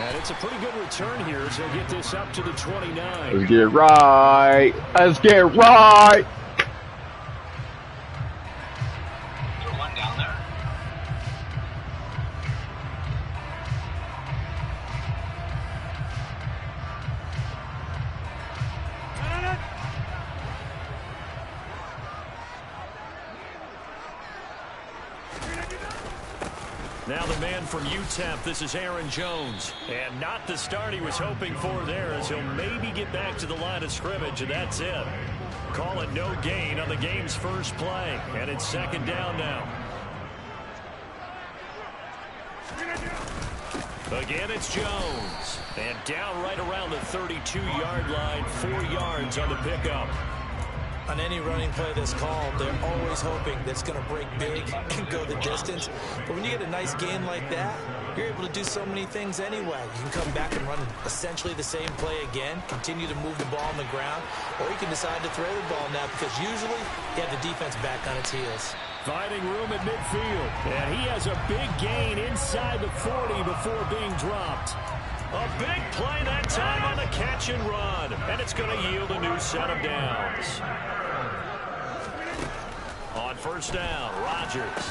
And it's a pretty good return here as he'll get this up to the 29. Let's get right. Let's get right. One down there. Now the man from UTEP, this is Aaron Jones. And not the start he was hoping for there, as he'll maybe get back to the line of scrimmage, and that's it. Call it no gain on the game's first play. And it's second down now. Again, it's Jones. And down right around the 32-yard line, 4 yards on the pickup. On any running play that's called, they're always hoping that's going to break big and go the distance. But when you get a nice gain like that, you're able to do so many things anyway. You can come back and run essentially the same play again, continue to move the ball on the ground, or you can decide to throw the ball now because usually you have the defense back on its heels. Finding room at midfield. And he has a big gain inside the 40 before being dropped. A big play that time on the catch and run. And it's going to yield a new set of downs. On first down, Rodgers.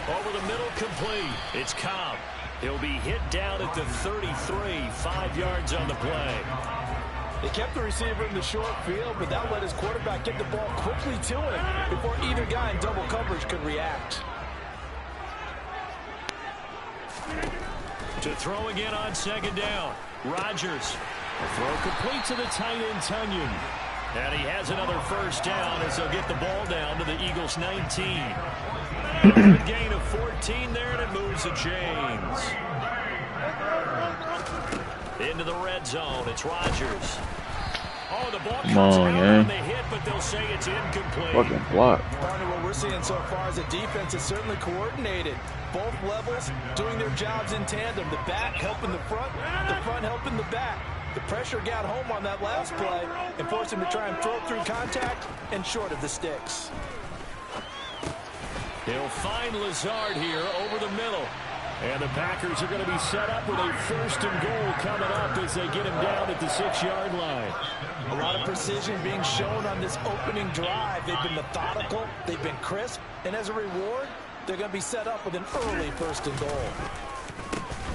Over the middle, complete. It's Cobb. He'll be hit down at the 33, 5 yards on the play. They kept the receiver in the short field, but that let his quarterback get the ball quickly to him before either guy in double coverage could react. To throw again on second down, Rodgers. A throw complete to the tight end, Tunyon. And he has another first down as they'll get the ball down to the Eagles' 19. A gain of 14 there, and it moves the chains. Into the red zone, it's Rodgers. Oh, the ball comes out on the hit, but they'll say it's incomplete. Fucking block. Partner, what we're seeing so far is a defense is certainly coordinated. Both levels doing their jobs in tandem. The back helping the front helping the back. The pressure got home on that last play and forced him to try and throw through contact and short of the sticks. He'll find Lazard here over the middle. And the Packers are going to be set up with a first and goal coming up as they get him down at the 6-yard line. A lot of precision being shown on this opening drive. They've been methodical, they've been crisp, and as a reward, they're going to be set up with an early first and goal.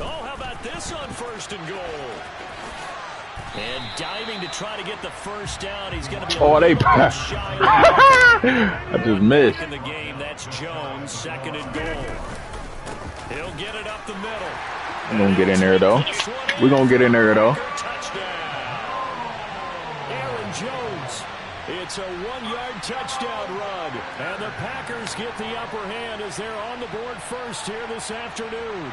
Oh, how about this on first and goal? And diving to try to get the first down. He's going to be they pass. I just missed. In the game, that's Jones, second and goal. He'll get it up the middle. We're going to get in there, though. We're going to get in there, though. Touchdown. Aaron Jones. It's a 1-yard touchdown run. And the Packers get the upper hand as they're on the board first here this afternoon.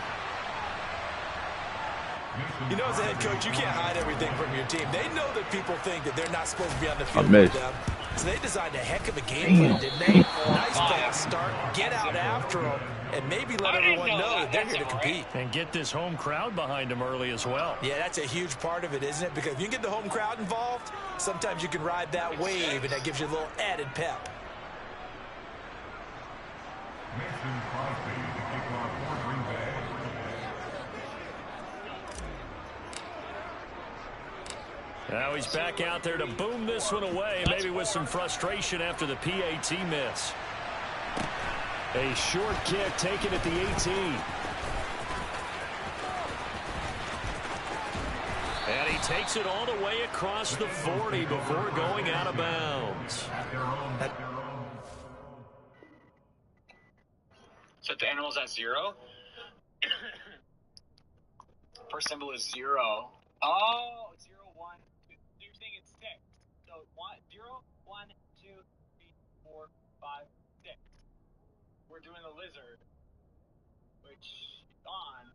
You know, as a head coach, you can't hide everything from your team. They know that people think that they're not supposed to be on the field with them. So they designed a heck of a game plan, didn't they? Nice fast start, get out after them, and maybe let everyone know that they're here to compete. And get this home crowd behind them early as well. Yeah, that's a huge part of it, isn't it? Because if you get the home crowd involved, sometimes you can ride that wave, and that gives you a little added pep. Now he's back out there to boom this one away, maybe with some frustration after the PAT miss. A short kick taken at the 18. And he takes it all the way across the 40 before going out of bounds. Set the animals at 0. First symbol is 0. Oh, 0, 1. You're saying it's 6. So 0, 1, 2, 3, 4, 5, 6. We're doing the lizard, which is on.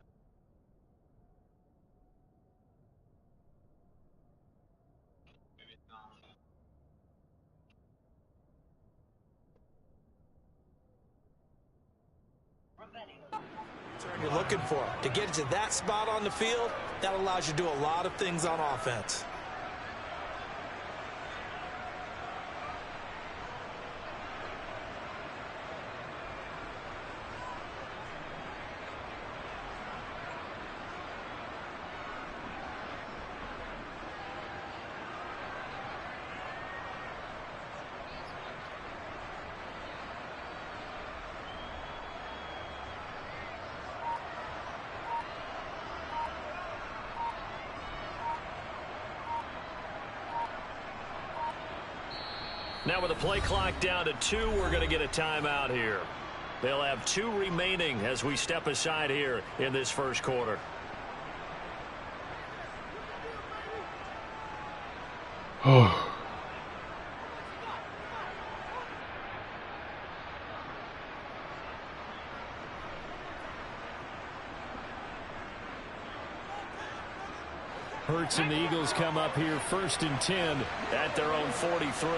Maybe it's not. You're looking for to get to that spot on the field. That allows you to do a lot of things on offense. Now with the play clock down to 2, we're going to get a timeout here. They'll have 2 remaining as we step aside here in this first quarter. Hurts and the Eagles come up here 1st and 10 at their own 43.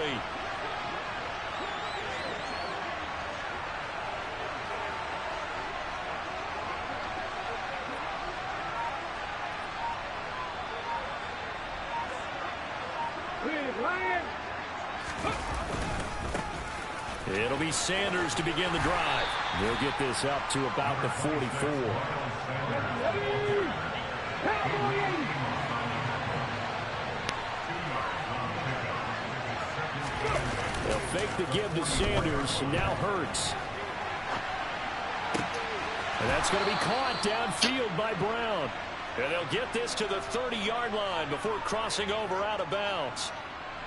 It'll be Sanders to begin the drive. They'll get this up to about the 44. They'll fake the give to Sanders, and now Hurts. And that's going to be caught downfield by Brown. And they'll get this to the 30-yard line before crossing over out of bounds.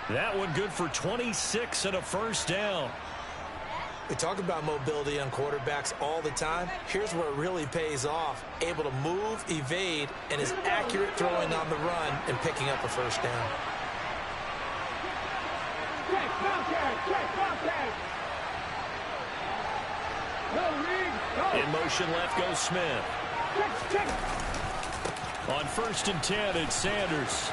That one good for 26 and a first down. We talk about mobility on quarterbacks all the time. Here's where it really pays off. Able to move, evade, and is accurate throwing on the run and picking up a first down. In motion left goes Smith. On 1st and 10, it's Sanders.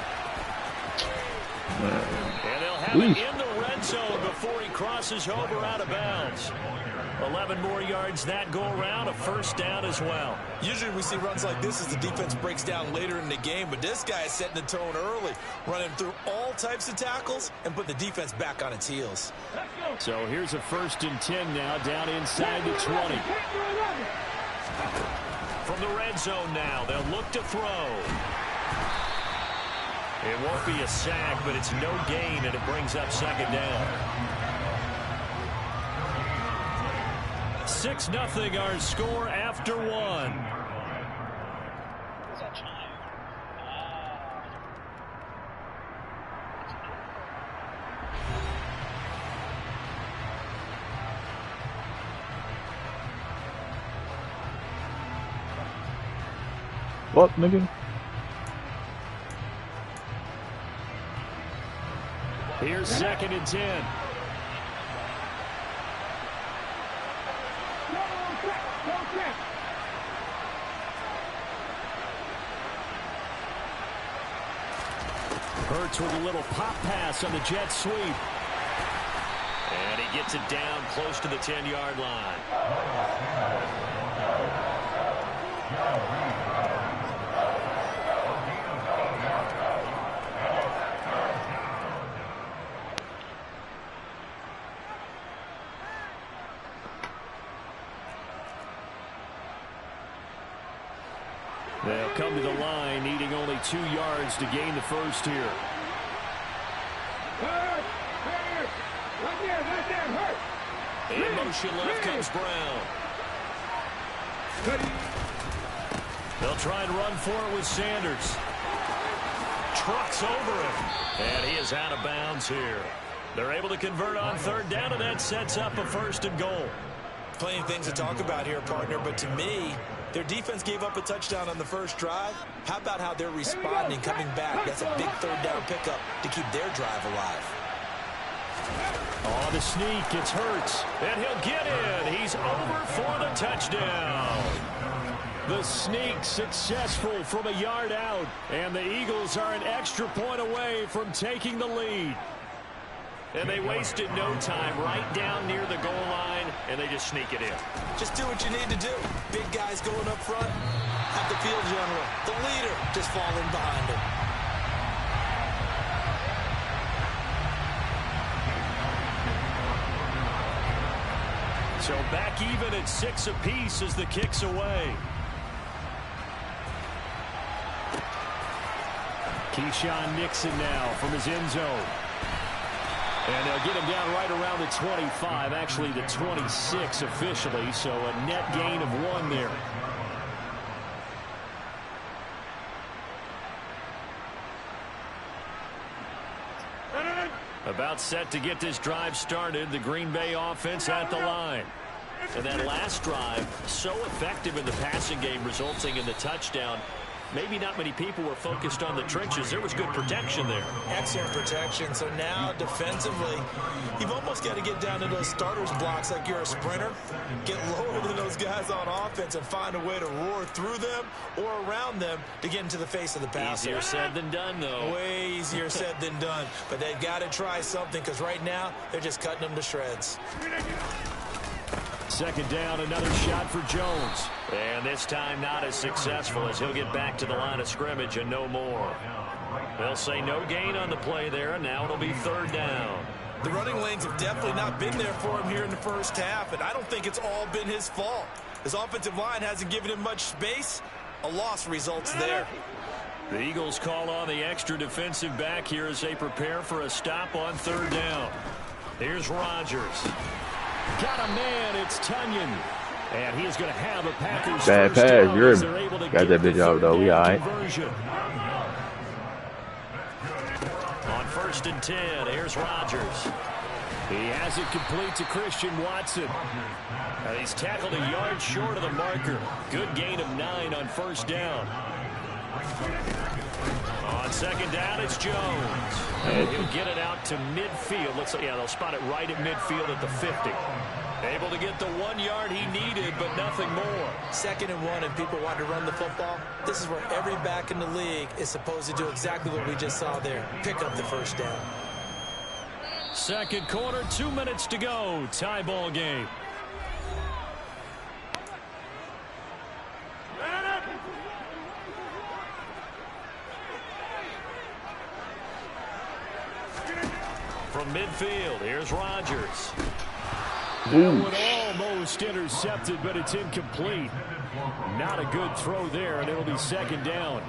And they'll have it in the red zone before he crosses over out of bounds. 11 more yards that go around, a first down as well. Usually we see runs like this as the defense breaks down later in the game, but this guy is setting the tone early, running through all types of tackles and put the defense back on its heels. So here's a 1st and 10 now, down inside the 20. From the red zone now, they'll look to throw. It won't be a sack, but it's no gain, and it brings up 2nd down. 6-0 our score after 1. What's that chime? What, nigga? Here's 2nd and 10. Hurts with a little pop pass on the jet sweep. And he gets it down close to the 10-yard line. They'll come to the line, needing only 2 yards to gain the first here. In motion left comes Brown. They'll try and run for it with Sanders. Trucks over him. And he is out of bounds here. They're able to convert on 3rd down, and that sets up a 1st and goal. Plenty of things to talk about here, partner, but to me, their defense gave up a touchdown on the first drive. How about how they're responding, coming back? That's a big 3rd down pickup to keep their drive alive. On the sneak, it's Hurts, and he'll get in. He's over for the touchdown. The sneak successful from a yard out, and the Eagles are an extra point away from taking the lead. And they wasted no time right down near the goal line, and they just sneak it in. Just do what you need to do. Big guys going up front. Have the field general, the leader, just falling behind him. So back even at 6 apiece as the kick's away. Keyshawn Nixon now from his end zone. And they'll get him down right around the 25, actually the 26 officially, so a net gain of 1 there. About set to get this drive started. The Green Bay offense at the line. And that last drive, so effective in the passing game, resulting in the touchdown. Maybe not many people were focused on the trenches. There was good protection there. Excellent protection. So now defensively, you've almost got to get down to those starters blocks like you're a sprinter. Get lower than those guys on offense and find a way to roar through them or around them to get into the face of the passer. Easier said than done, though. Way easier said than done. But they've got to try something because right now they're just cutting them to shreds. Second down, another shot for Jones. And this time not as successful as he'll get back to the line of scrimmage and no more. They'll say no gain on the play there, and now it'll be third down. The running lanes have definitely not been there for him here in the first half, and I don't think it's all been his fault. His offensive line hasn't given him much space. A loss results there. The Eagles call on the extra defensive back here as they prepare for a stop on third down. Here's Rodgers. Got a man, it's Tunyon. And he is going to have a Packers bad first pass. down You're as they're able to got that bitch out though. We all right. On 1st and 10, here's Rodgers. He has it complete to Christian Watson. And he's tackled a yard short of the marker. Good gain of 9 on first down. On second down, it's Jones. And he'll get it out to midfield. Looks like, yeah, they'll spot it right at midfield at the 50. Able to get the 1 yard he needed, but nothing more. 2nd and 1, and people want to run the football. This is where every back in the league is supposed to do exactly what we just saw there. Pick up the first down. Second quarter, 2 minutes to go. Tie ball game. From midfield, here's Rodgers. That one almost intercepted, but it's incomplete. Not a good throw there, and it'll be second down.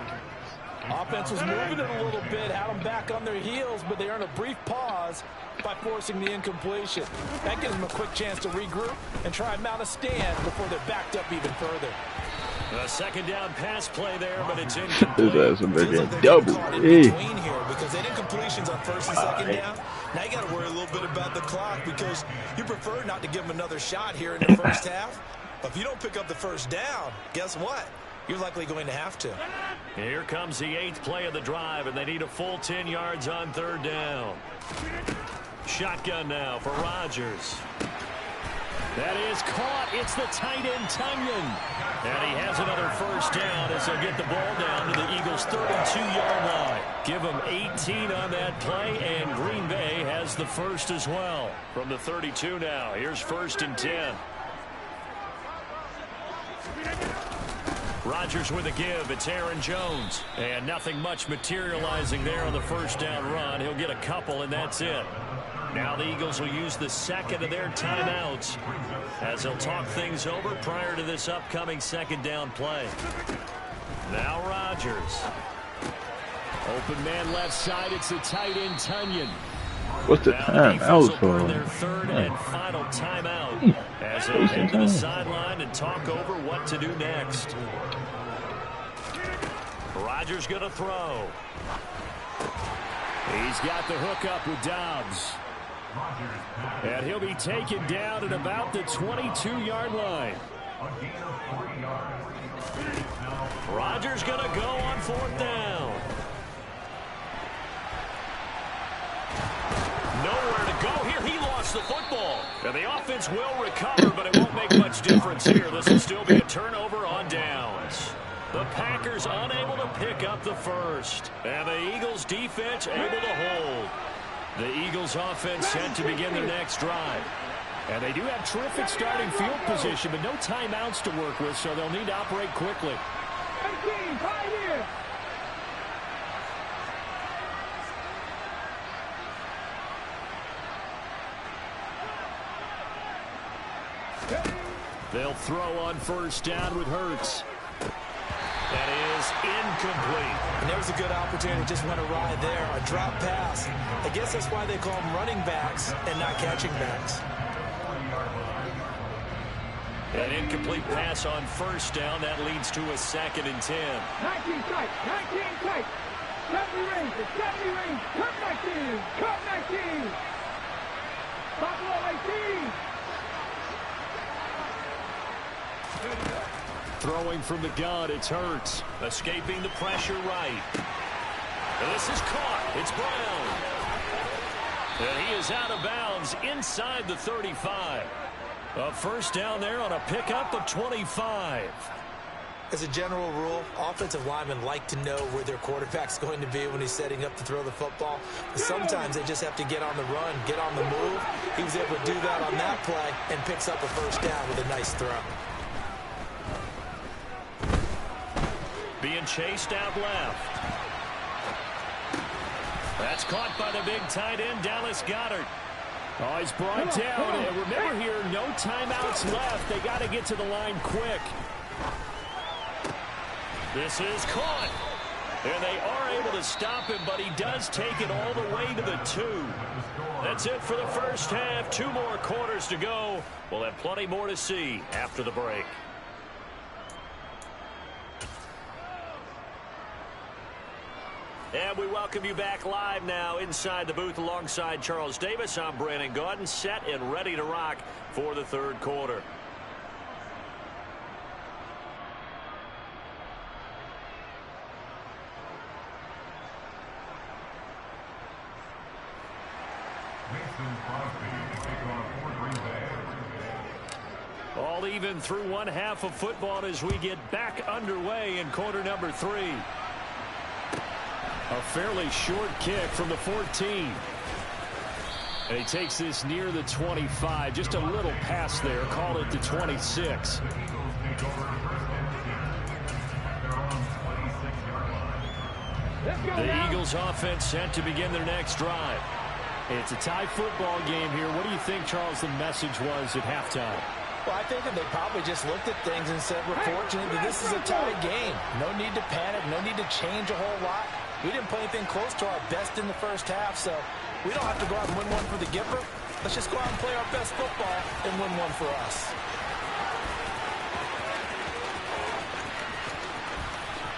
Offense was moving it a little bit, had them back on their heels, but they earned a brief pause by forcing the incompletion. That gives them a quick chance to regroup and try and mount a stand before they're backed up even further. A second down pass play there, but it's incomplete. This ass Feels like they're double. getting caught in between here because they didn't completions on 1st and 2nd down. Now you got to worry a little bit about the clock because you prefer not to give them another shot here in the first half. But if you don't pick up the first down, guess what? You're likely going to have to. Here comes the 8th play of the drive, and they need a full 10 yards on third down. Shotgun now for Rodgers. That is caught. It's the tight end, Tunyon. And he has another first down as they'll get the ball down to the Eagles' 32-yard line. Give them 18 on that play, and Green Bay has the first as well. From the 32 now, here's 1st and 10. Rodgers with a give. It's Aaron Jones. And nothing much materializing there on the first down run. He'll get a couple, and that's it. Now the Eagles will use the second of their timeouts as they'll talk things over prior to this upcoming second down play. Now Rodgers. Open man left side. It's the tight end, Tunyon. What's the time out for? Their third and final timeout as they head to the sideline and talk over what to do next. Rodgers going to throw. He's got the hook up with Dobbs. And he'll be taken down at about the 22-yard line. Rodgers going to go on 4th down. Nowhere to go here. He lost the football. And the offense will recover, but it won't make much difference here. This will still be a turnover on downs. The Packers unable to pick up the first. And the Eagles defense able to hold. The Eagles offense set to begin their next drive. And they do have terrific starting field position, but no timeouts to work with, so they'll need to operate quickly. They'll throw on first down with Hurts. That is incomplete. And there was a good opportunity. Just went awry there. A drop pass. I guess that's why they call them running backs and not catching backs. An incomplete pass on first down. That leads to a 2nd and 10. 19 tight. 19 tight. Throwing from the gun, it's Hurts. Escaping the pressure right. And this is caught. It's Brown. And he is out of bounds inside the 35. A first down there on a pickup of 25. As a general rule, offensive linemen like to know where their quarterback's going to be when he's setting up to throw the football. But sometimes they just have to get on the run, get on the move. He was able to do that on that play and picks up a first down with a nice throw. Being chased out left. That's caught by the big tight end, Dallas Goedert. Oh, he's brought down. And remember here, no timeouts left. They got to get to the line quick. This is caught. And they are able to stop him, but he does take it all the way to the 2. That's it for the first half. 2 more quarters to go. We'll have plenty more to see after the break. And we welcome you back live now inside the booth alongside Charles Davis. I'm Brandon Gaudin, set and ready to rock for the third quarter. All even through one half of football as we get back underway in quarter number 3. A fairly short kick from the 14. And he takes this near the 25. Just a little pass there. Call it the 26. The Eagles offense set to begin their next drive. It's a tie football game here. What do you think, Charles, the message was at halftime? Well, I think that they probably just looked at things and said, we're fortunate that this is a tie game. No need to panic. No need to change a whole lot. We didn't play anything close to our best in the first half, so we don't have to go out and win one for the Gipper. Let's just go out and play our best football and win one for us.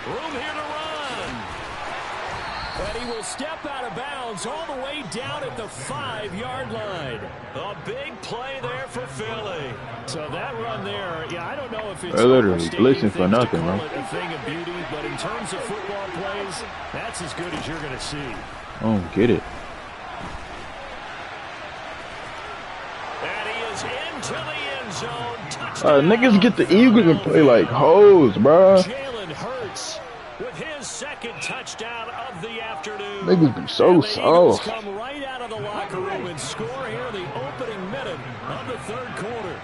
Room here to run. And he will step out of bounds all the way down at the 5-yard line. A big play there for Philly. So that run there, yeah, I don't know if it's literally blitzing for nothing, right? A thing of beauty, but in terms of football plays, that's as good as you're going to see. I don't get it. And he is into the end zone. Touchdown. Niggas get the Eagles and play like hoes, bro. Jalen Hurts with his second touchdown of the afternoon. Niggas been so soft. Come right out of the locker room and score here in the opening minute of the third quarter.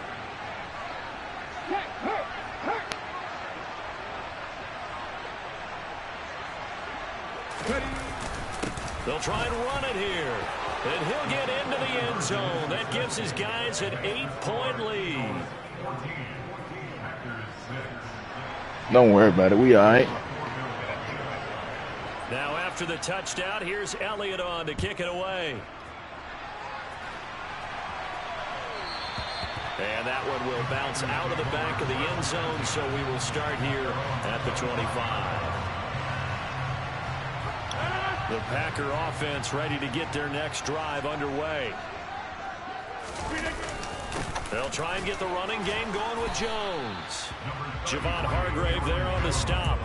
They'll try and run it here. And he'll get into the end zone. That gives his guys an 8-point lead. Don't worry about it. We all right. Now after the touchdown, here's Elliott on to kick it away. And that one will bounce out of the back of the end zone, so we will start here at the 25. The Packer offense ready to get their next drive underway. They'll try and get the running game going with Jones. Javon Hargrave there on the stop.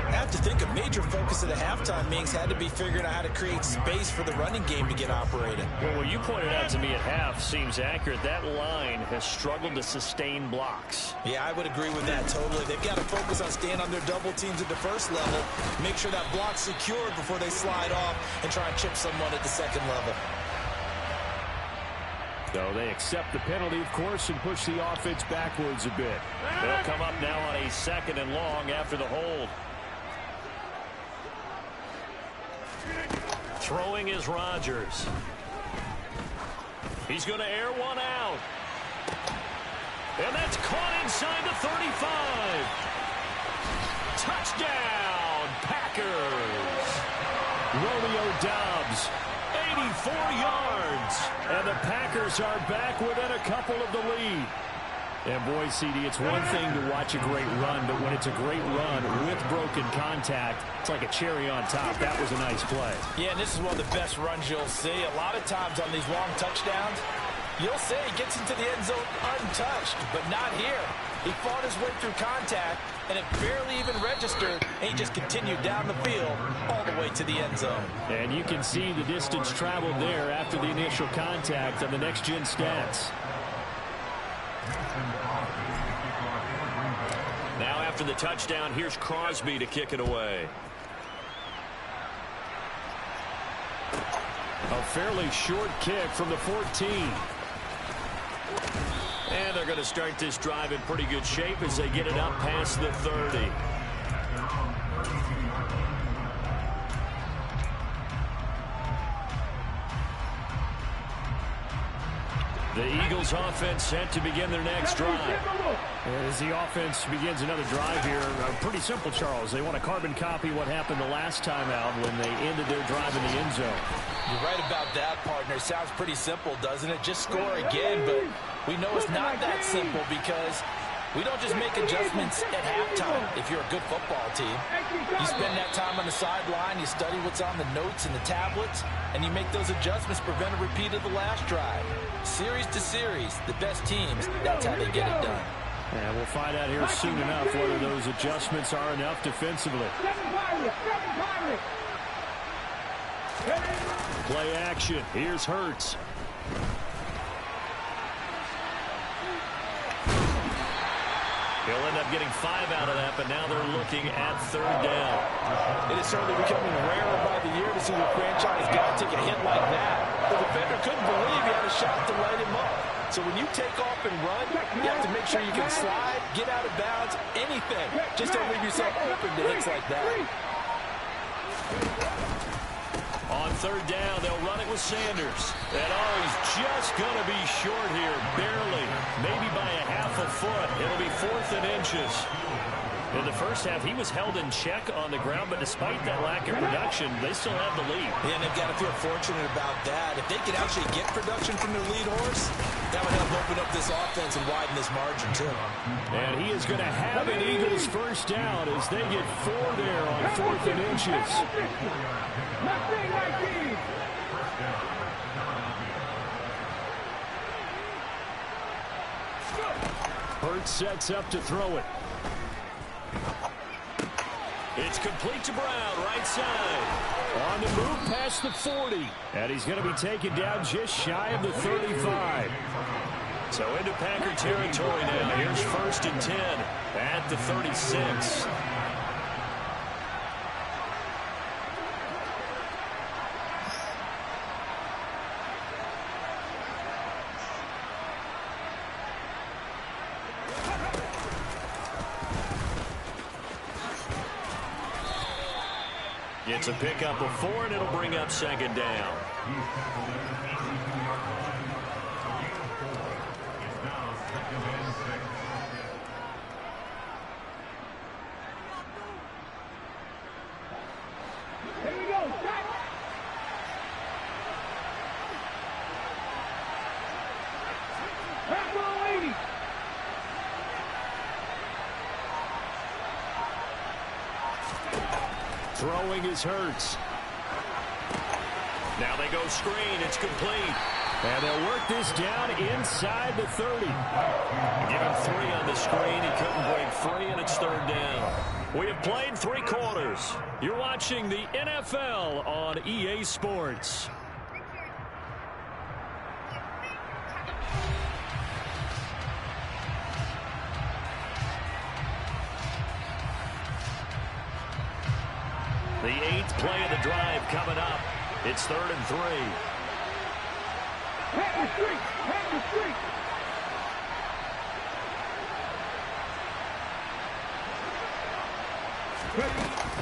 I have to think a major focus of the halftime meetings had to be figuring out how to create space for the running game to get operated. Well, what you pointed out to me at half seems accurate. That line has struggled to sustain blocks. Yeah, I would agree with that totally. They've got to focus on staying on their double teams at the first level, make sure that block's secured before they slide off and try and chip someone at the second level. So they accept the penalty, of course, and push the offense backwards a bit. They'll come up now on a 2nd and long after the hold. Throwing is Rodgers. He's going to air one out. And that's caught inside the 35. Touchdown, Packers. Romeo Doubs, 84 yards. And the Packers are back within a couple of the lead. And boy, CD, it's one thing to watch a great run, but when it's a great run with broken broken contact. It's like a cherry on top. That was a nice play. Yeah, and this is one of the best runs you'll see. A lot of times on these long touchdowns, you'll say he gets into the end zone untouched, but not here. He fought his way through contact, and it barely even registered, and he just continued down the field all the way to the end zone. And you can see the distance traveled there after the initial contact on the next-gen stats. Now after the touchdown, here's Crosby to kick it away. A fairly short kick from the 14. And they're going to start this drive in pretty good shape as they get it up past the 30. The Eagles offense set to begin their next drive. As the offense begins another drive here, pretty simple, Charles. They want to carbon copy what happened the last time out when they ended their drive in the end zone. You're right about that, partner. Sounds pretty simple, doesn't it? Just score again, but we know it's not that simple because we don't just make adjustments at halftime if you're a good football team. You spend that time on the sideline, you study what's on the notes and the tablets, and you make those adjustments, prevent a repeat of the last drive. Series to series, the best teams, that's how they get it done. And we'll find out here soon enough whether those adjustments are enough defensively. Play action. Here's Hurts. He'll end up getting 5 out of that, but now they're looking at 3rd down. It is certainly becoming rarer by the year to see the franchise guy take a hit like that. The defender couldn't believe he had a shot to light him up. So when you take off and run, you have to make sure you can slide, get out of bounds, anything. Just don't leave yourself open to hits like that. On 3rd down, they'll run it with Sanders. And he's just going to be short here, barely, maybe by a half a foot. It'll be 4th and inches. In the first half, he was held in check on the ground, but despite that lack of production, they still have the lead. Yeah, and they've got to feel fortunate about that. If they could actually get production from their lead horse, that would help open up this offense and widen this margin, too. And he is going to have an Eagles first down as they get 4 there on 4th and inches. Hurts sets up to throw it. It's complete to Brown, right side. On the move past the 40. And he's going to be taken down just shy of the 35. So into Packer territory now. Here's 1st and 10 at the 36. It's a pickup of 4, and it'll bring up 2nd down. Here we go. Throwing is Hurts. Now they go screen. It's complete. And they'll work this down inside the 30. Give him 3 on the screen. He couldn't break free, and it's 3rd down. We have played 3 quarters. You're watching the NFL on EA Sports. The 8th play of the drive coming up. It's 3rd and 3. Hit the street! Hit the street!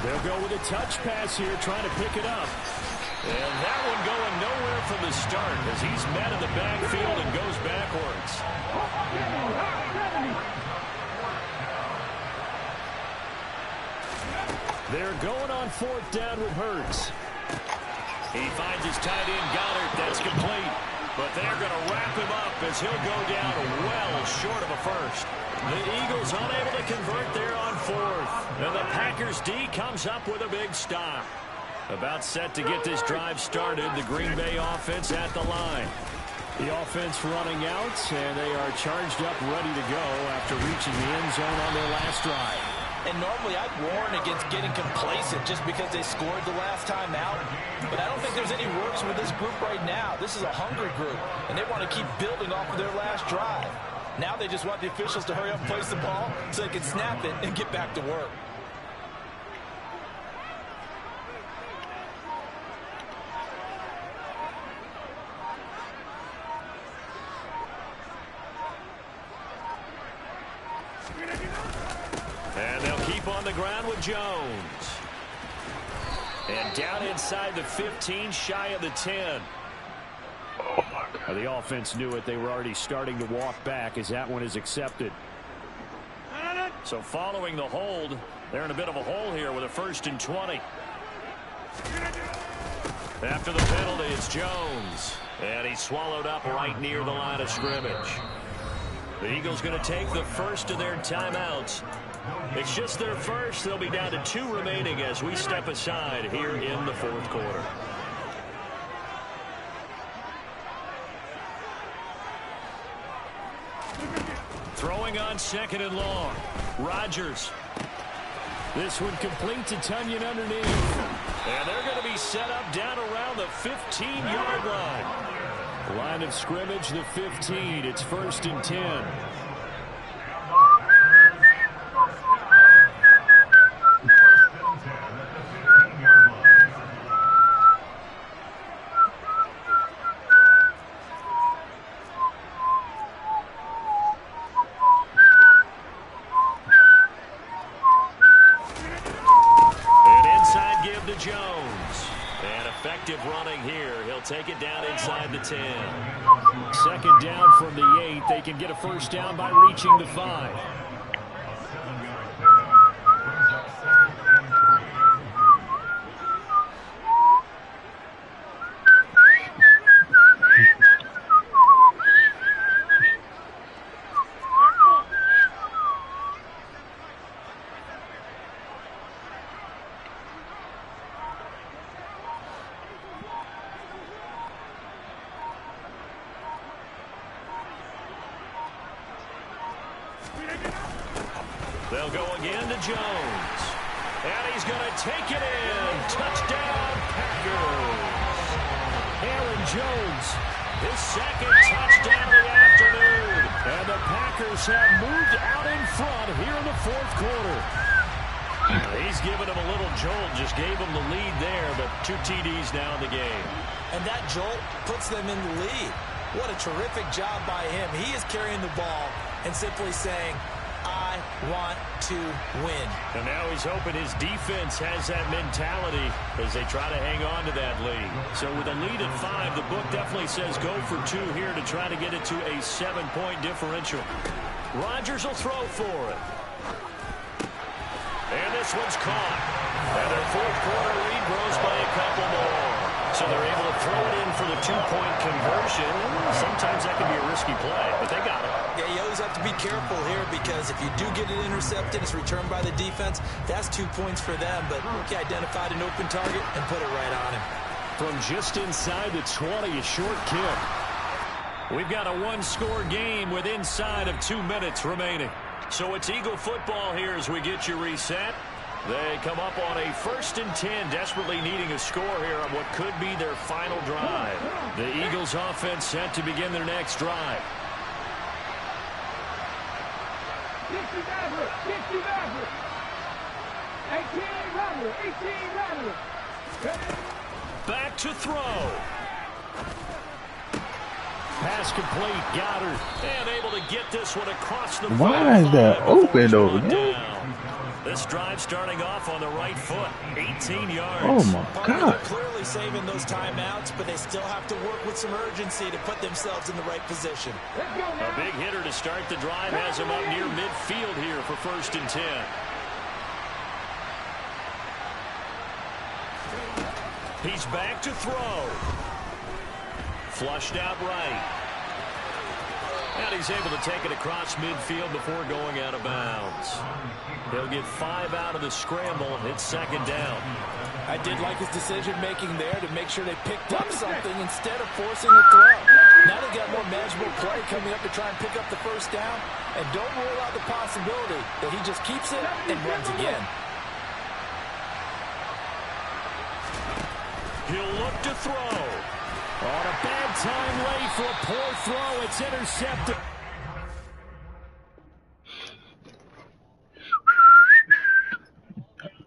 They'll go with a touch pass here, trying to pick it up. And that one going nowhere from the start as he's met in the backfield and goes backwards. They're going on 4th down with Hurts. He finds his tight end, Goddard. That's complete. But they're going to wrap him up as he'll go down well short of a first. The Eagles unable to convert there on fourth. And the Packers D comes up with a big stop. About set to get this drive started. The Green Bay offense at the line. The offense running out, and they are charged up, ready to go after reaching the end zone on their last drive. And normally I'd warn against getting complacent just because they scored the last time out. But I don't think there's any works with this group right now. This is a hungry group, and they want to keep building off of their last drive. Now they just want the officials to hurry up and place the ball so they can snap it and get back to work. And they'll keep on the ground with Jones. And down inside the 15, shy of the 10. Oh, my God. The offense knew it. They were already starting to walk back as that one is accepted. So following the hold, they're in a bit of a hole here with a 1st and 20. After the penalty, it's Jones. And he's swallowed up right near the line of scrimmage. The Eagles going to take the first of their timeouts. It's just their first. They'll be down to 2 remaining as we step aside here in the 4th quarter. Throwing on 2nd and long. Rodgers. This one complete to Tunyon underneath. And they're going to be set up down around the 15-yard line. Line of scrimmage, the 15. It's 1st and 10. Running here. He'll take it down inside the 10. 2nd down from the 8. They can get a 1st down by reaching the 5. They'll go again to Jones. And he's going to take it in. Touchdown, Packers. Aaron Jones, his 2nd touchdown of the afternoon. And the Packers have moved out in front here in the 4th quarter. He's given him a little jolt, just gave him the lead there, but 2 TDs now in the game. And that jolt puts them in the lead. What a terrific job by him. He is carrying the ball and simply saying, I want to win. And now he's hoping his defense has that mentality as they try to hang on to that lead. So with a lead at 5, the book definitely says go for 2 here to try to get it to a 7-point differential. Rodgers will throw for it. And this one's caught. And their 4th quarter lead grows by a couple more. So they're able to throw it in for the 2-point conversion. Sometimes that can be a risky play, but they got it. Yeah, you always have to be careful here because if you do get it intercepted, it's returned by the defense. That's 2 points for them, but he identified an open target and put it right on him. From just inside the 20, a short kick. We've got a 1-score game with inside of 2 minutes remaining. So it's Eagle football here as we get you reset. They come up on a 1st and 10, desperately needing a score here on what could be their final drive. The Eagles offense set to begin their next drive. 60 Rattler, 60 Rattler. 18 Rattler, 18 Rattler. Back to throw. Pass complete, Goddard, and able to get this one across the. Why is that open over there? This drive starting off on the right foot, 18 yards. Oh my God! They're clearly saving those timeouts, but they still have to work with some urgency to put themselves in the right position. A big hitter to start the drive has him up near midfield here for 1st and 10. He's back to throw. Flushed out right. And he's able to take it across midfield before going out of bounds. He'll get 5 out of the scramble. It's second down. I did like his decision-making there to make sure they picked up something instead of forcing a throw. Now they got more manageable play coming up to try and pick up the first down. And don't rule out the possibility that he just keeps it and runs again. He'll look to throw. On a bad time late for a poor throw. It's intercepted.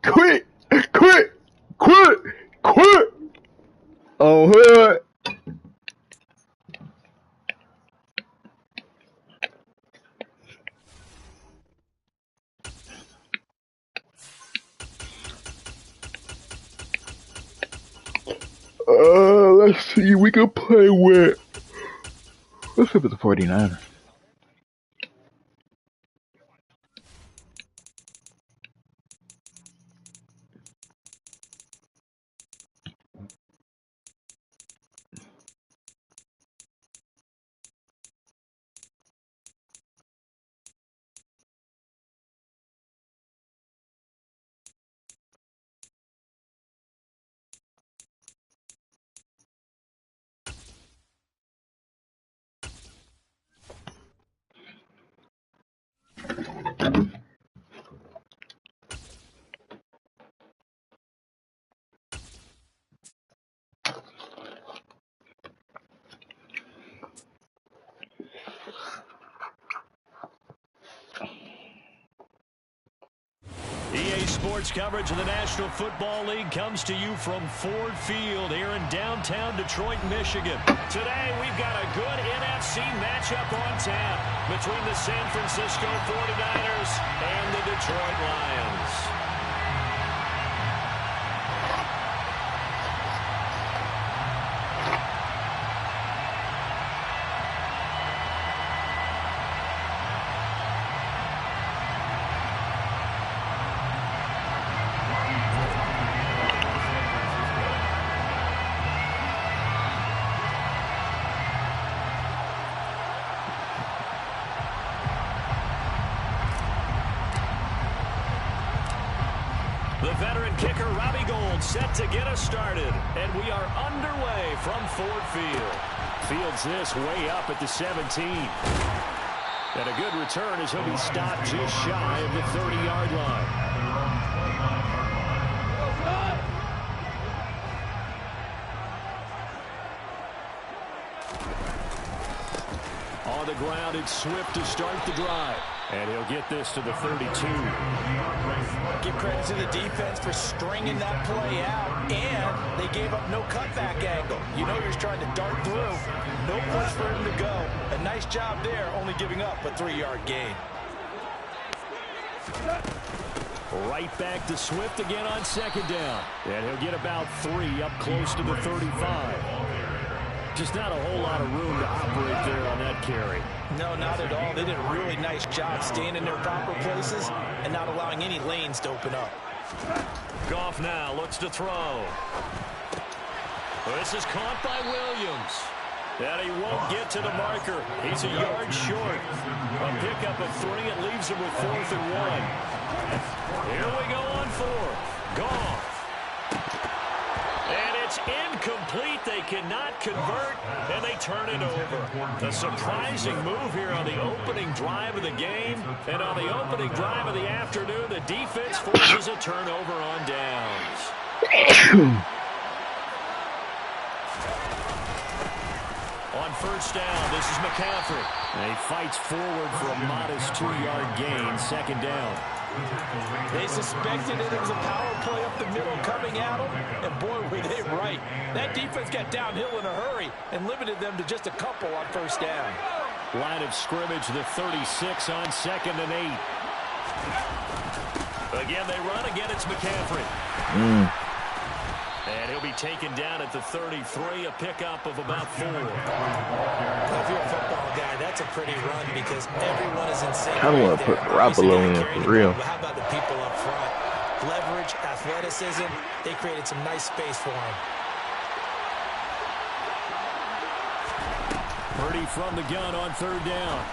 Quit! Quit! Quit! Quit! Oh, hood! Let's see, we can play with, let's see if it's a 49er. Sports coverage of the National Football League comes to you from Ford Field here in downtown Detroit, Michigan. Today, we've got a good NFC matchup on tap between the San Francisco 49ers and the Detroit Lions. Set to get us started, and we are underway from Ford Field. Fields this way up at the 17. And a good return as he'll be stopped just shy of the 30-yard line. On the ground, it's Swift to start the drive. And he'll get this to the 32. Give credit to the defense for stringing that play out, and they gave up no cutback angle. You know you're trying to dart through. No place for him to go. A nice job there, only giving up a 3-yard gain. Right back to Swift again on second down. And he'll get about 3 up close to the 35. Just not a whole lot of room to operate there on that carry. No, not at all. They did a really nice job staying in their proper places and not allowing any lanes to open up. Goff now looks to throw. This is caught by Williams. And he won't get to the marker. He's a yard short. A pickup of 3. It leaves him with 4th and 1. Here we go on 4th. Goff. And it's incomplete. They cannot convert, and they turn it over. A surprising move here on the opening drive of the game. And on the opening drive of the afternoon, the defense forces a turnover on downs. On first down, this is McCaffrey. And he fights forward for a modest 2-yard gain, second down. They suspected it was a power play up the middle coming at them, and boy, were they right. That defense got downhill in a hurry and limited them to just a couple on first down. Line of scrimmage, the 36 on 2nd and 8. Again, they run. Again, it's McCaffrey. And he'll be taken down at the 33, a pickup of about 4. If you're a football guy, that's a pretty run because everyone is in sync. I don't want to put Garoppolo in for real. But how about the people up front? Leverage, athleticism, they created some nice space for him. Purdy from the gun on third down.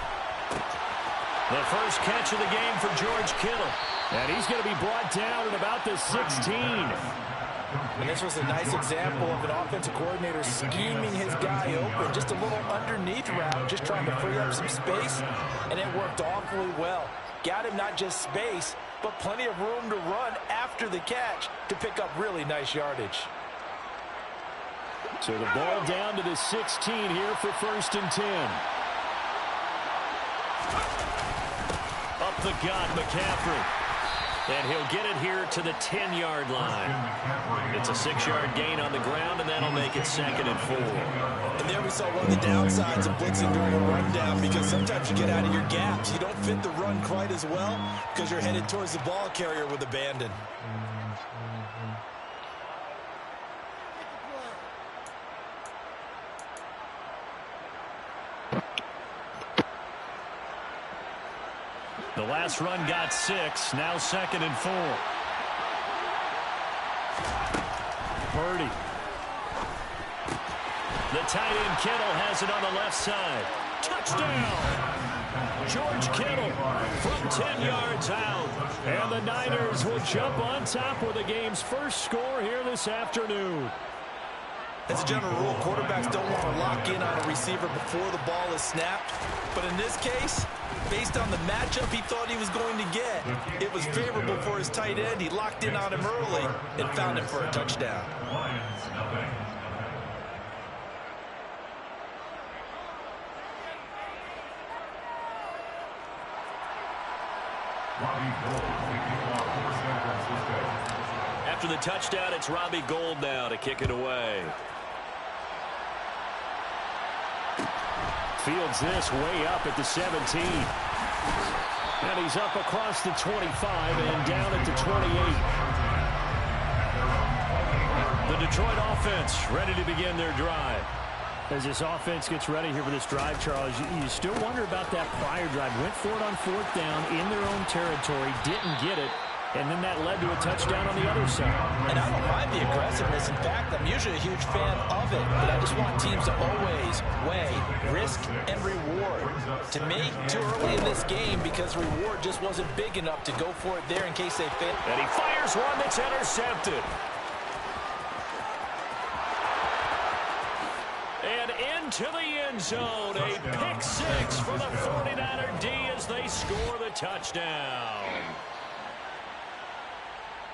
The first catch of the game for George Kittle. And he's going to be brought down at about the 16. And this was a nice example of an offensive coordinator scheming his guy open. Just a little underneath route, just trying to free up some space. And it worked awfully well. Got him not just space, but plenty of room to run after the catch to pick up really nice yardage. So the ball down to the 16 here for 1st and 10. Up the gut, McCaffrey. And he'll get it here to the 10-yard line. It's a 6-yard gain on the ground, and that'll make it 2nd and 4. And there we saw one of the downsides of blitzing during a rundown, because sometimes you get out of your gaps. You don't fit the run quite as well because you're headed towards the ball carrier with abandon. The last run got 6. Now 2nd and 4. Purdy. The tight end Kittle has it on the left side. Touchdown! George Kittle from 10 yards out. And the Niners will jump on top with the game's first score here this afternoon. As a general rule, quarterbacks don't want to lock in on a receiver before the ball is snapped. But in this case, based on the matchup he thought he was going to get, it was favorable for his tight end. He locked in on him early and found him for a touchdown. After the touchdown, it's Robbie Gould now to kick it away. Fields this way up at the 17. And he's up across the 25 and down at the 28. The Detroit offense ready to begin their drive. As this offense gets ready here for this drive, Charles, you still wonder about that prior drive. Went for it on 4th down in their own territory, didn't get it, and then that led to a touchdown on the other side. And I don't mind the aggressiveness. In fact, I'm usually a huge fan of it, but I just want teams to always weigh risk and reward. To me, too early in this game because reward just wasn't big enough to go for it there in case they fail. And he fires one that's intercepted. And into the end zone, a pick 6 for the 49er D as they score the touchdown.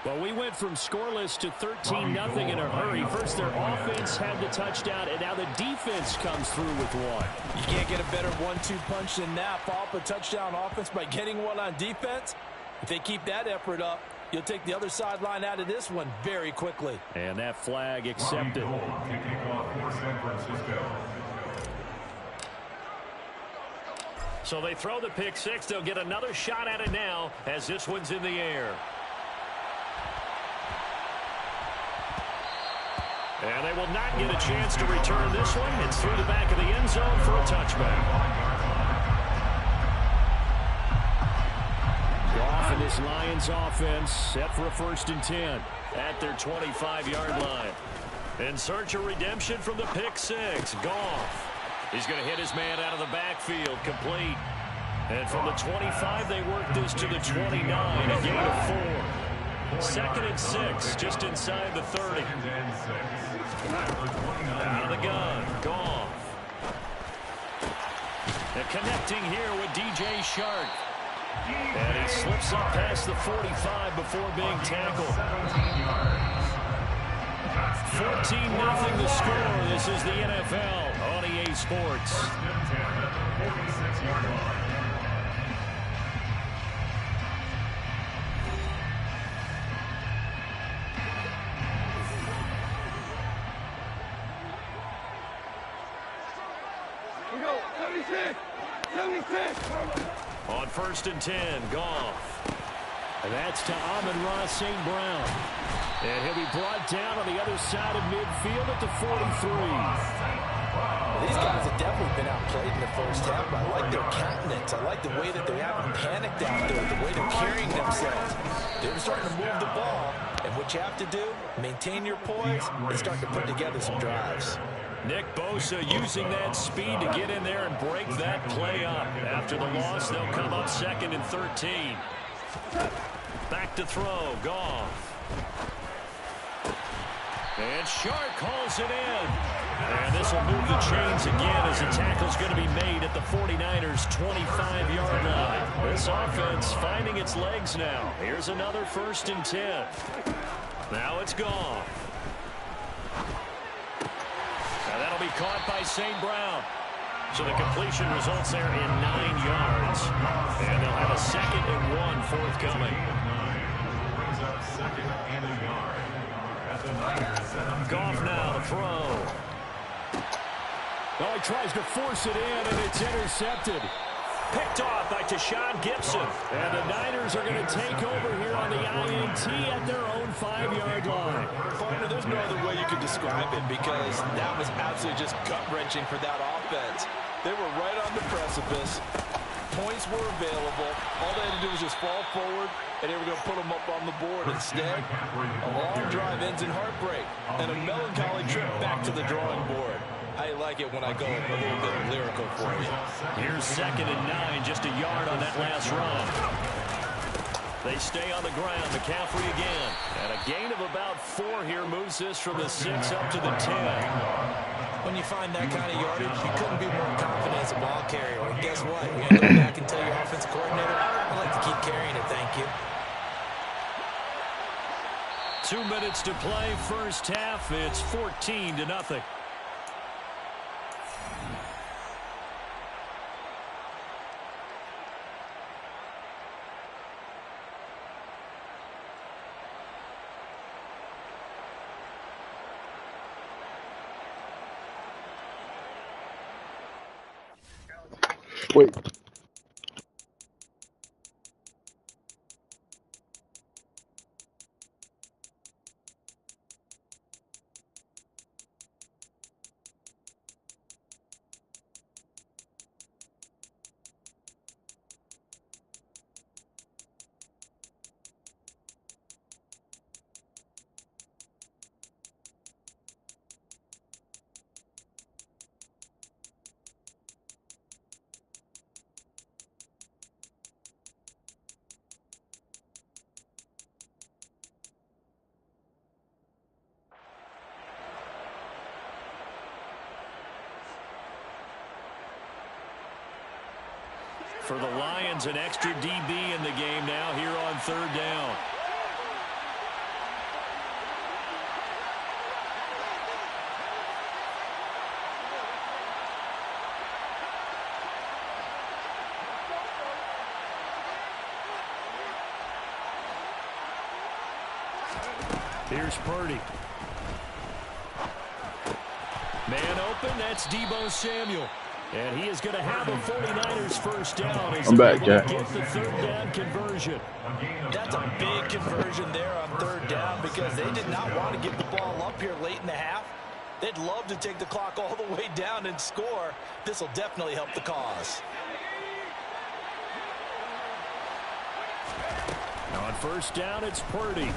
Well, we went from scoreless to 13-0 in a hurry. First, their offense had the touchdown, and now the defense comes through with one. You can't get a better 1-2 punch than that. Follow up a touchdown offense by getting one on defense. If they keep that effort up, you'll take the other sideline out of this one very quickly. And that flag accepted. So they throw the pick 6. They'll get another shot at it now as this one's in the air. And they will not get a chance to return this one. It's through the back of the end zone for a touchback. Goff and this Lions offense set for a 1st and 10 at their 25-yard line. In search of redemption from the pick 6. Goff. He's going to hit his man out of the backfield, complete. And from the 25, they work this to the 29, a gain of 4. 2nd and 6, just inside the 30. Out of the gun, Goff. And connecting here with DJ Shark. And he slips up past the 45 before being tackled. 14-0 the score. This is the NFL on EA Sports. We go, 76, 76. On 1st and 10, Goff. And that's to Amon-Ra St. Brown. And he'll be brought down on the other side of midfield at the 43. Well, these guys have definitely been outplayed in the first half, but I like their countenance. I like the way that they haven't panicked out there, the way they're carrying themselves. They're starting to move the ball, and what you have to do, maintain your poise and start to put together some drives. Nick Bosa using that speed to get in there and break that play up. After the loss, they'll come up 2nd and 13. Back to throw, Goff. And Shark hauls it in. And this will move the chains again as the tackle's going to be made at the 49ers' 25-yard line. This offense finding its legs now. Here's another 1st and 10. Now it's Goff. Now that'll be caught by St. Brown. So the completion results there in 9 yards. And they'll have a 2nd and 1 forthcoming. Goff now to throw. Oh, he tries to force it in, and it's intercepted. Picked off by Tashawn Gibson. And the Niners are going to take over here on the INT at their own 5-yard line. Partner, there's no other way you could describe it because that was absolutely just gut-wrenching for that offense. They were right on the precipice. Points were available. All they had to do was just fall forward, and they were going to put them up on the board. Instead, a long drive ends in heartbreak and a melancholy trip back to the drawing board. I like it when I go a little bit lyrical for you. Here's 2nd and 9, just a yard on that last run. They stay on the ground. McCaffrey again. And a gain of about 4 here moves this from the 6 up to the 10. When you find that kind of yardage, you couldn't be more confident as a ball carrier. And guess what? You're going to go back and tell your offensive coordinator, I'd like to keep carrying it, thank you. 2 minutes to play, first half. It's 14-0. Wait. For the Lions, an extra DB in the game now here on 3rd down. Here's Purdy. Man open, that's Deebo Samuel. And he is going to have a 49ers first down. I'm back, Jack. Get the 3rd down conversion. That's a big conversion there on 3rd down because they did not want to give the ball up here late in the half. They'd love to take the clock all the way down and score. This will definitely help the cause. Now on 1st down, it's Purdy.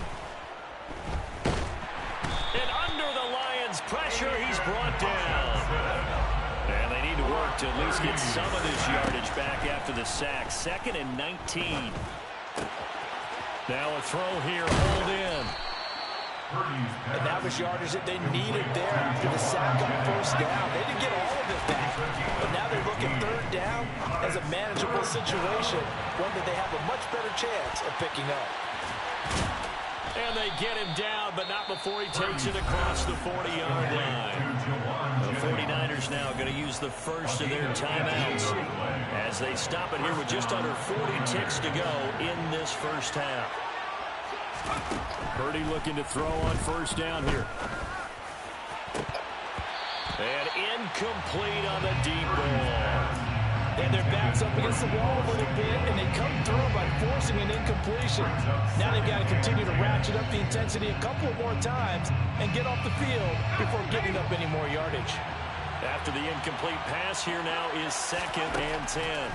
And under the Lions' pressure, he's brought down. And they need to work to at least get some of this yardage back after the sack. 2nd and 19. Now a throw here, hold in. And that was yardage that they needed there after the sack on 1st down. They didn't get all of it back, but now they look at 3rd down as a manageable situation, one that they have a much better chance of picking up. And they get him down, but not before he takes it across the 40-yard line. The 49ers now going to use the first of their timeouts as they stop it here with just under 40 ticks to go in this first half. Purdy looking to throw on 1st down here. And incomplete on the deep ball. And their backs up against the wall a little bit, and they come through by forcing an incompletion. Now they've got to continue to ratchet up the intensity a couple more times and get off the field before giving up any more yardage. After the incomplete pass, here now is 2nd and 10.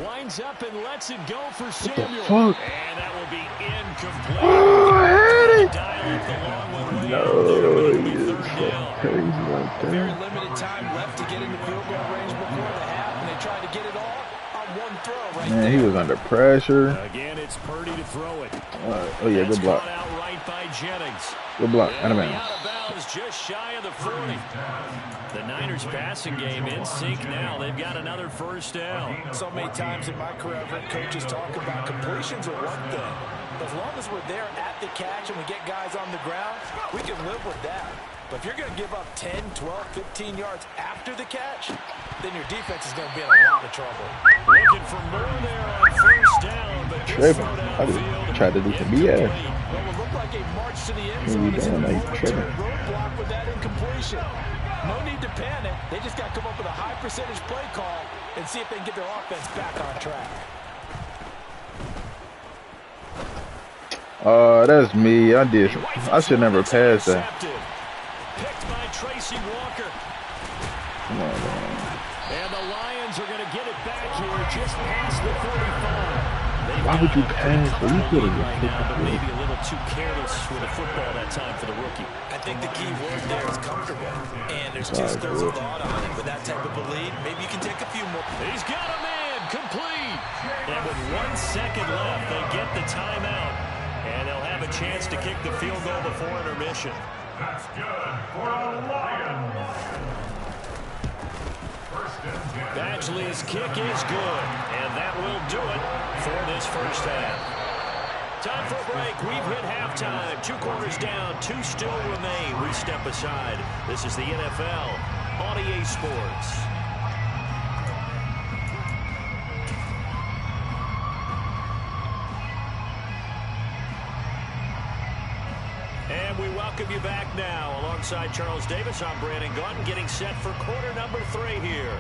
Winds up and lets it go for Samuel. Fuck? And that will be incomplete. Oh, I had it. Dial up the long one way out there, but it'll be 3rd throw right Man, there. he was under pressure. Again, it's Purdy to throw it. Oh, yeah, good block. Caught out right by Jennings. Good block. Out of Out bounds. of bounds, just shy of the 40. The Niners passing game in sync now. They've got another first down. So many times in my career, I've heard coaches talk about completions are one thing. As long as we're there at the catch and we get guys on the ground, we can live with that. But if you're going to give up 10, 12, 15 yards after the catch, then your defense is going to be in a lot of trouble. Looking for more there on first down, but this throw downfield Tried to do some BS. Well, it looked like a march to the end zone. What are you doing? Like, tripping. Roadblock with that incompletion. No need to panic. They just got to come up with a high percentage play call and see if they can get their offense back on track. That's me. I should never pass that. Picked by Tracy Walker. Come on, man. And the Lions are going to get it back here just past the 45. Why would you pass? You could have right now, but maybe a little too careless with the football that time for the rookie. I think the key word there is comfortable. And there's two schools of thought on it. With that type of a lead, maybe you can take a few more. He's got a man, complete. And with 1 second left, they get the timeout. And they'll have a chance to kick the field goal before intermission. That's good for the Lions. Badgley's kick is good, and that will do it for this first half. Time for a break. We've hit halftime. 2 quarters down, 2 still remain. We step aside. This is the NFL on EA Sports. And we welcome you back now. Alongside Charles Davis, I'm Brandon Gunn, getting set for quarter number 3 here.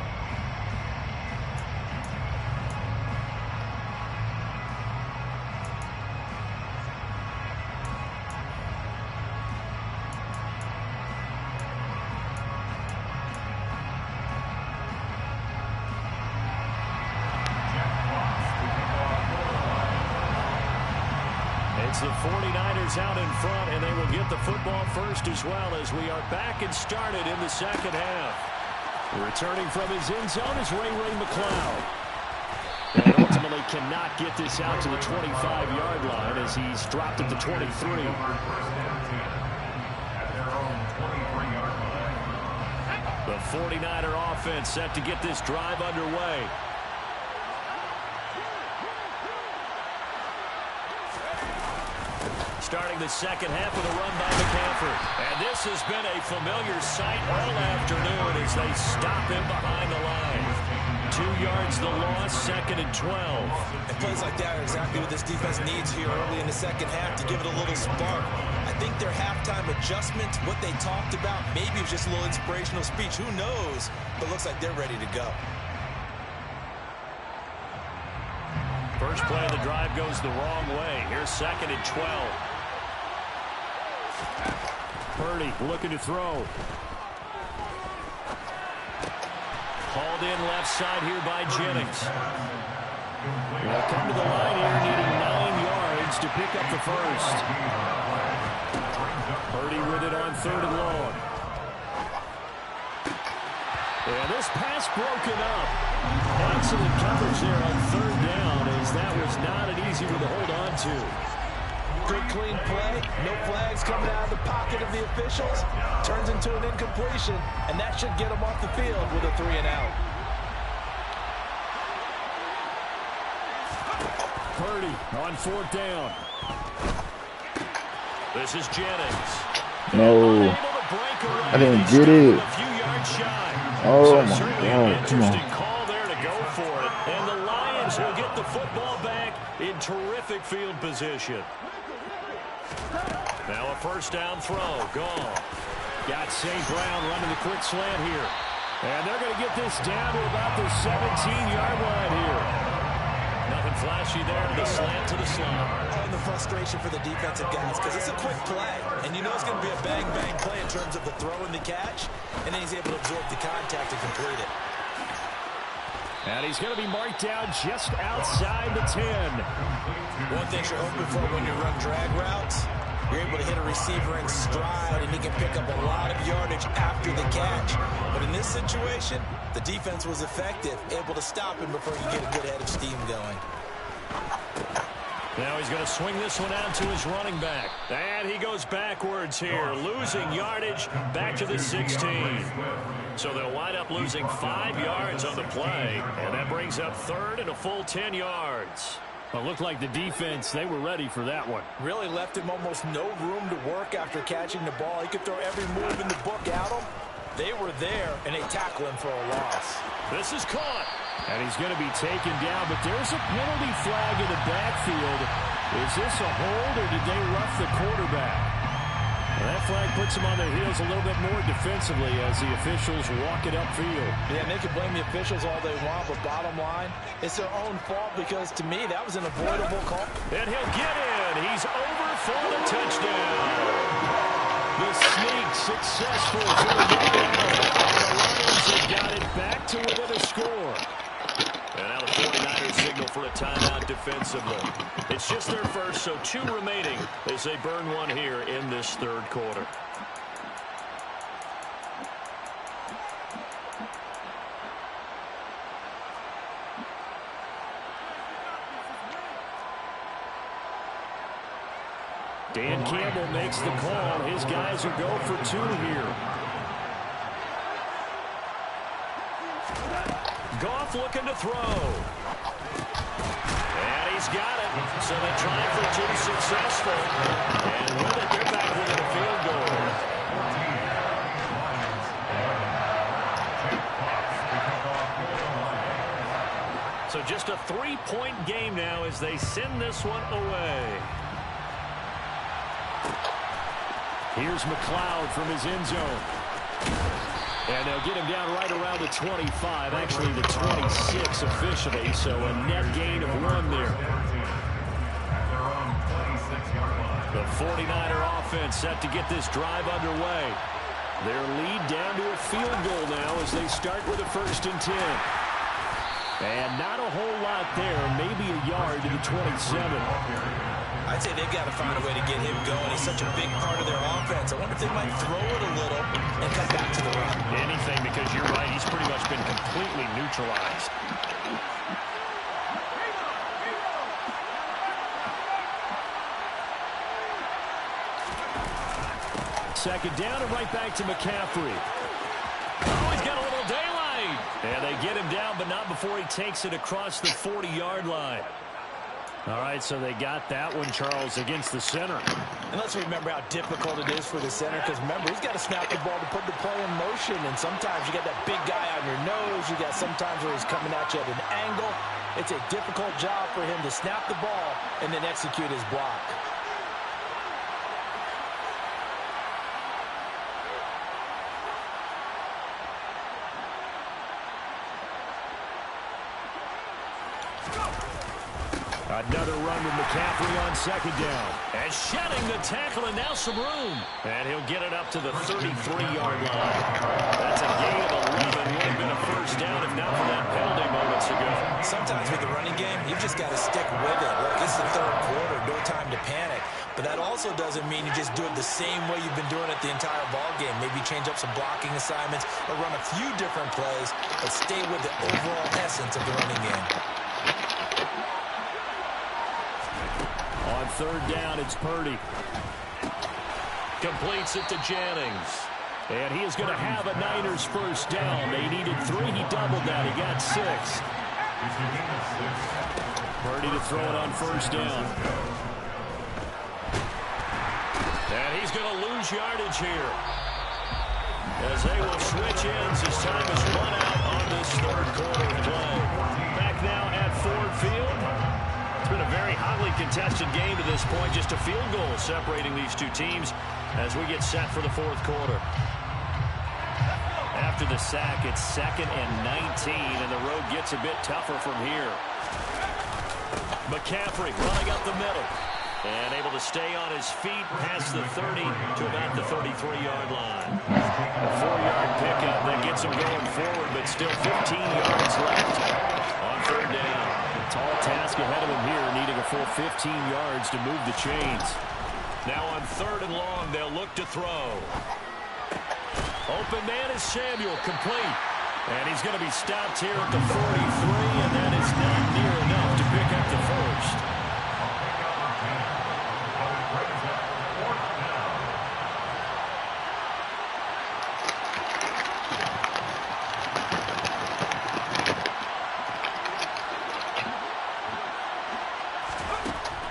It's the 49ers out in front, and they will get the football first as well as we are back and started in the second half. Returning from his end zone is Ray McCloud. And ultimately cannot get this out to the 25-yard line as he's dropped at the 23. The 49er offense set to get this drive underway. Starting the second half with a run by McCaffrey. And this has been a familiar sight all afternoon as they stop him behind the line. 2 yards the loss, 2nd and 12. And plays like that are exactly what this defense needs here early in the second half to give it a little spark. I think their halftime adjustment, what they talked about, maybe it was just a little inspirational speech. Who knows? But looks like they're ready to go. First play of the drive goes the wrong way. Here's 2nd and 12. Purdy looking to throw. Hauled in left side here by Jennings. They'll come to the line here needing 9 yards to pick up the first. Purdy with it on 3rd and long. And this pass broken up. Excellent coverage there on 3rd down as that was not an easy one to hold on to. Good clean play. No flags coming out of the pocket of the officials. Turns into an incompletion, and that should get them off the field with a 3 and out. Purdy on 4th down. This is Jennings. No. I didn't get it. Oh, my God. Come on. Call there to go for it. And the Lions will get the football back in terrific field position. Now a first down throw. Gone. Got St. Brown running the quick slant here. And they're going to get this down to about the 17-yard line here. Nothing flashy there. The slant to the slot. And the frustration for the defensive guys because it's a quick play. And you know it's going to be a bang-bang play in terms of the throw and the catch. And then he's able to absorb the contact and complete it. And he's going to be marked down just outside the 10. One thing you're hoping for when you run drag routes, You're able to hit a receiver in stride, and he can pick up a lot of yardage after the catch. But in this situation, the defense was effective, able to stop him before he get a good head of steam going. Now he's going to swing this one out to his running back. And he goes backwards here, losing yardage back to the 16. So they'll wind up losing 5 yards on the play, and that brings up third and a full 10 yards. Well, it looked like the defense, they were ready for that one. Really left him almost no room to work after catching the ball. He could throw every move in the book at him. They were there, and they tackle him for a loss. This is caught. And he's going to be taken down, but there's a penalty flag in the backfield. Is this a hold, or did they rough the quarterback? Well, that flag puts them on their heels a little bit more defensively as the officials walk it upfield. Yeah, and they can blame the officials all they want, but bottom line, it's their own fault because, to me, that was an avoidable call. And he'll get in. He's over for the touchdown. The sneak successful for the Lions have got it back to within a score. And now the 49ers signal for a timeout defensively. It's just their first, so 2 remaining as they burn one here in this third quarter. Dan Campbell makes the call. His guys will go for 2 here. Goff looking to throw. And he's got it. So they try for 2 successful. And with it, they're back within a field goal. So just a 3-point game now as they send this one away. Here's McLeod from his end zone. And they'll get him down right around the 25, actually the 26 officially, so a net gain of 1 there. The 49er offense set to get this drive underway. Their lead down to a field goal now as they start with a 1st and 10. And not a whole lot there, maybe a yard to the 27. I'd say they've got to find a way to get him going. He's such a big part of their offense. I wonder if they might throw it a little and come back to the run. Anything, because you're right, he's pretty much been completely neutralized. Second down and right back to McCaffrey. Oh, he's got a little daylight. And they get him down, but not before he takes it across the 40-yard line. All right, so they got that one, Charles, against the center. And let's remember how difficult it is for the center, because remember, he's got to snap the ball to put the play in motion, and sometimes you got that big guy on your nose. You got sometimes where he's coming at you at an angle. It's a difficult job for him to snap the ball and then execute his block. Another run with McCaffrey on second down. And shedding the tackle, and now some room. And he'll get it up to the 33-yard line. That's a gain of 11. Would have been a 1st down if not for that penalty moments ago. Sometimes with the running game, you've just got to stick with it. Look, it's the 3rd quarter, no time to panic. But that also doesn't mean you just do it the same way you've been doing it the entire ball game. Maybe change up some blocking assignments or run a few different plays, but stay with the overall essence of the running game. On 3rd down, it's Purdy. Completes it to Jennings. And he is going to have a Niners 1st down. They needed 3. He doubled that. He got 6. Purdy to throw it on 1st down. And he's going to lose yardage here, as they will switch ends as time is run out on this 3rd quarter play. Back now at Ford Field. It's been a very hotly contested game to this point. Just a field goal separating these 2 teams as we get set for the 4th quarter. After the sack, it's 2nd and 19, and the road gets a bit tougher from here. McCaffrey running up the middle and able to stay on his feet past the 30 to about the 33-yard line. A 4-yard pickup that gets him going forward, but still 15 yards left on 3rd down. Tall task ahead of him here, needing a full 15 yards to move the chains. Now on 3rd and long, they'll look to throw. Open man is Samuel, complete. And he's going to be stopped here at the 43, and that is not near enough to pick up the first.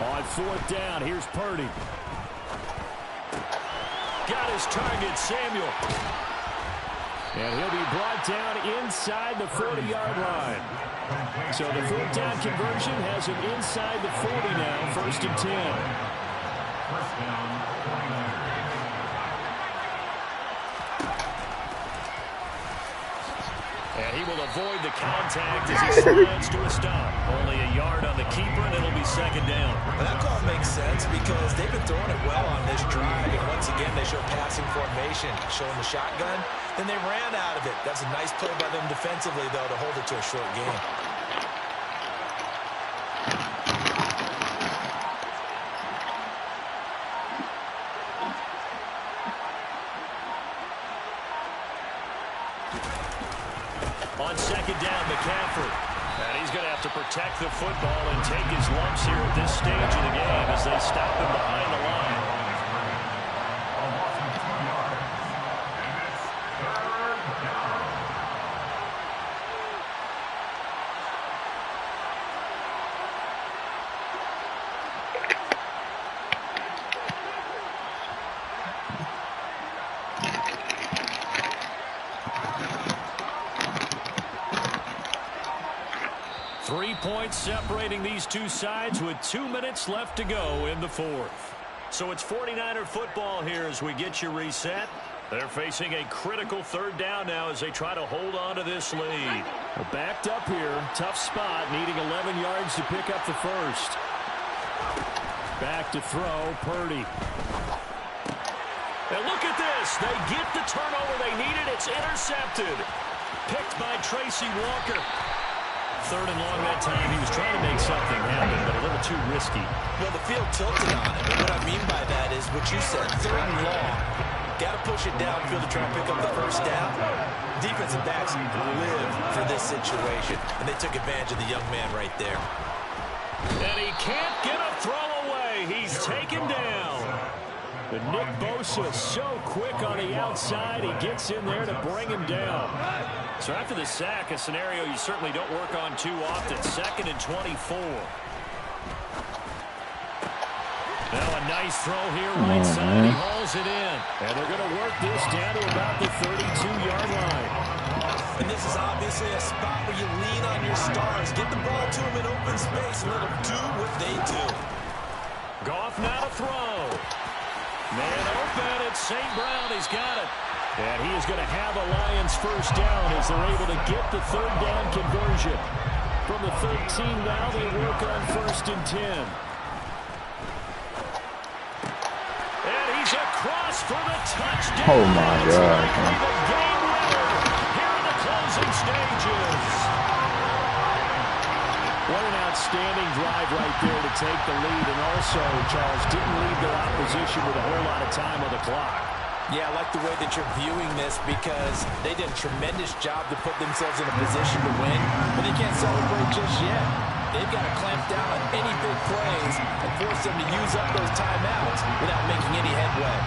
On 4th down, here's Purdy. Got his target, Samuel. And he'll be brought down inside the 40-yard line. So the 4th down conversion has him inside the 40 now, 1st and 10. First down, 49ers. And he will avoid the contact as he slides to a stop. Only a yard on the keeper, and it'll be 2nd down. Well, that call makes sense because they've been throwing it well on this drive. And once again, they show passing formation, showing the shotgun. Then they ran out of it. That's a nice play by them defensively, though, to hold it to a short game. On 2nd down, McCaffrey. And he's going to have to protect the football and take his lumps here at this stage of the game as they stop him behind the line. Separating these two sides with 2 minutes left to go in the 4th. So it's 49er football here as we get you reset. They're facing a critical 3rd down now as they try to hold on to this lead. Well, backed up here, tough spot, needing 11 yards to pick up the first. Back to throw, Purdy. And look at this. They get the turnover they needed. It's intercepted. Picked by Tracy Walker. 3rd and long that time. He was trying to make something happen, but a little too risky. Well, the field tilted on it. And what I mean by that is what you said, 3rd and long. Got to push it downfield to try and pick up the first down. Defensive backs live for this situation, and they took advantage of the young man right there. And he can't get a throw away. He's taken down. But Nick Bosa so quick on the outside. He gets in there to bring him down. So after the sack, a scenario you certainly don't work on too often. 2nd and 24. Now a nice throw here, right side. He hauls it in. And they're going to work this down to about the 32-yard line. And this is obviously a spot where you lean on your stars. Get the ball to them in open space and let them do what they do. Goff now to throw. Man open, it's St. Brown. He's got it. And he is going to have a Lions first down as they're able to get the 3rd down conversion. From the 13 now, they work on 1st and 10. And he's across for the touchdown. Oh, my God. The game winner here in the closing stages. What an outstanding drive right there to take the lead. And also, Charles, didn't leave their opposition with a whole lot of time on the clock. Yeah, I like the way that you're viewing this because they did a tremendous job to put themselves in a position to win, but they can't celebrate just yet. They've got to clamp down on any big plays and force them to use up those timeouts without making any headway.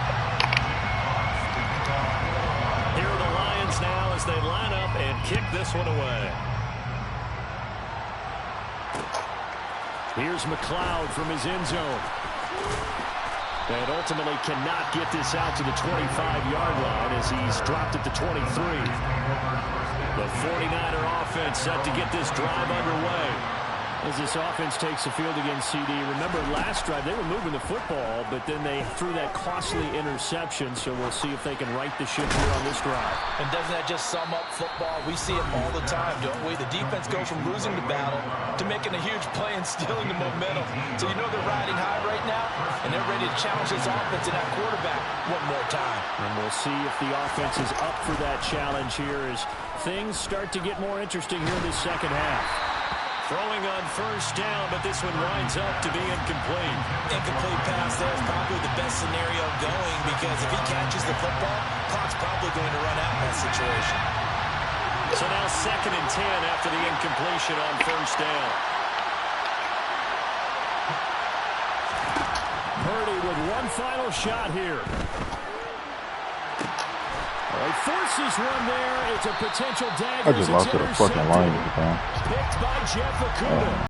Here are the Lions now as they line up and kick this one away. Here's McLeod from his end zone. And ultimately cannot get this out to the 25-yard line as he's dropped at the 23. The 49er offense set to get this drive underway. As this offense takes the field against CD. Remember last drive they were moving the football, but then they threw that costly interception. So we'll see if they can right the ship here on this drive. And doesn't that just sum up football? We see it all the time, don't we? The defense goes from losing the battle to making a huge play and stealing the momentum. So you know they're riding high right now, and they're ready to challenge this offense and that quarterback one more time. And we'll see if the offense is up for that challenge here as things start to get more interesting here in this second half. Throwing on first down, but this one winds up to be incomplete. Incomplete pass there is probably the best scenario going because if he catches the football, clock's probably going to run out in that situation. So now 2nd and 10 after the incompletion on first down. Purdy with one final shot here. Well, he forces one there. It's a potential dagger. I just lost to the fucking Lions. Picked by Jeff Okudah.